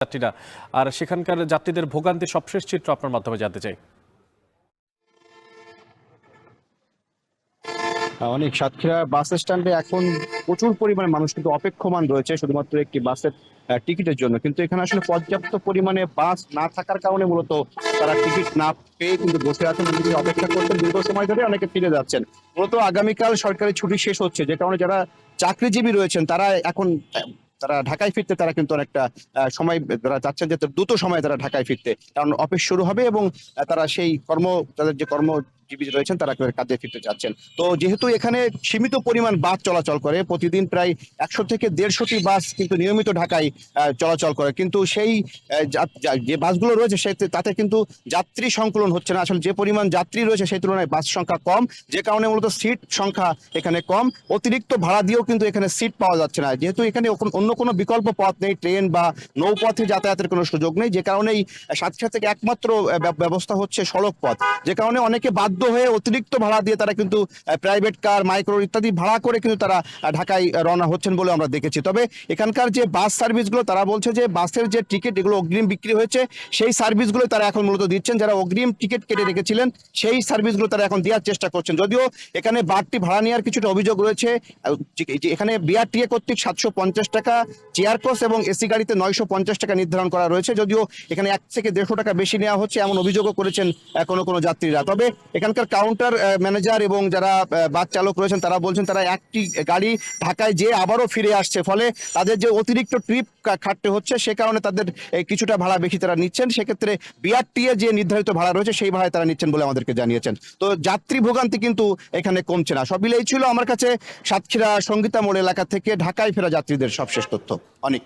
যাত্রীরা আর সেখানকার যাত্রীদের ভোগান্তি সবশেষ চিত্র আপনার মাধ্যমে জানতে চাই। অনেক সাতক্ষীরা বাস স্ট্যান্ডে এখন প্রচুর পরিমাণে মানুষ কিন্তু অপেক্ষমান রয়েছে শুধুমাত্র একটি বাসের টিকিটের জন্য। কিন্তু এখানে আসলে পর্যাপ্ত পরিমাণে বাস না থাকার কারণে মূলত তারা টিকিট না পেয়ে কিন্তু বসে আছেন, অনেকে অপেক্ষা করছেন দীর্ঘ সময় ধরে, অনেকে ফিরে যাচ্ছেন। মূলত আগামীকাল সরকারি ছুটি শেষ হচ্ছে, যে কারণে যারা চাকরিজীবী রয়েছেন তারা এখন তারা ঢাকায় ফিরতে তারা কিন্তু অনেকটা সময় তারা চাচ্ছেন যে দ্রুত সময়ে তারা ঢাকায় ফিরতে, কারণ অফিস শুরু হবে এবং তারা সেই তাদের যে কর্মজীবী রয়েছেন তারা কাজে ফিরতে চাচ্ছেন। তো যেহেতু এখানে সীমিত পরিমাণ বাস চলাচল করে, প্রতিদিন প্রায় 100 থেকে 150টি বাস কিন্তু নিয়মিত ঢাকায় চলাচল করে, কিন্তু সেই যে বাসগুলো রয়েছে তাতে কিন্তু যাত্রী সংকলন হচ্ছে না। আসলে যে পরিমাণ যাত্রী রয়েছে সেই তুলনায় বাস সংখ্যা কম, যে কারণে মূলত সিট সংখ্যা এখানে কম। অতিরিক্ত ভাড়া দিয়েও কিন্তু এখানে সিট পাওয়া যাচ্ছে না, যেহেতু এখানে অন্য কোনো বিকল্প পথ নেই, ট্রেন বা নৌপথে যাতায়াতের কোনো সুযোগ নেই, যে কারণেই সাতক্ষীরা থেকে একমাত্র ব্যবস্থা হচ্ছে সড়ক পথ। যে কারণে অনেকে বাধ্য হয়ে অতিরিক্ত ভাড়া দিয়ে তারা কিন্তু প্রাইভেট কার, মাইক্রো ইত্যাদি ভাড়া করে কিন্তু তারা ঢাকায় রওনা হচ্ছেন বলে আমরা দেখেছি। তবে এখানকার যে বাস সার্ভিসগুলো তারা বলছে যে বাসের যে টিকিট এগুলো অগ্রিম বিক্রি হয়েছে, সেই সার্ভিসগুলো তারা এখন মূলত দিচ্ছেন। যারা অগ্রিম টিকিট কেটে রেখেছিলেন সেই সার্ভিসগুলো তারা এখন দেওয়ার চেষ্টা করছেন। যদিও এখানে বাড়তি ভাড়া নেওয়ার কিছুটা অভিযোগ রয়েছে। এখানে বিআরটিএ কর্তৃক 750 টাকা, চেয়ার কোচ এবং এসি গাড়িতে 950 টাকা নির্ধারণ করা রয়েছে। যদিও এখানে 1 থেকে 150 টাকা বেশি নেওয়া হচ্ছে এমন অভিযোগও করেছেন কোনো যাত্রীরা। তবে এখানকার কাউন্টার ম্যানেজার এবং যারা বাস চালক রয়েছেন তারা বলছেন তারা একটি গাড়ি ঢাকায় যেয়ে আবারও ফিরে আসছে, ফলে তাদের যে অতিরিক্ত ট্রিপ খাটতে হচ্ছে সে কারণে তাদের কিছুটা ভাড়া বেশি তারা নিচ্ছেন। সেক্ষেত্রে বিআরটিএ যে নির্ধারিত ভাড়া রয়েছে সেই ভাড়ায় তারা নিচ্ছেন বলে আমাদেরকে জানিয়েছেন। তো যাত্রী ভোগান্তি কিন্তু এখানে কমছে না। সব মিলেই ছিল আমার কাছে সাতক্ষীরা সঙ্গীতা মোড় এলাকা থেকে ঢাকায় ফেরা যাত্রীদের সবশেষ তথ্য। অনেক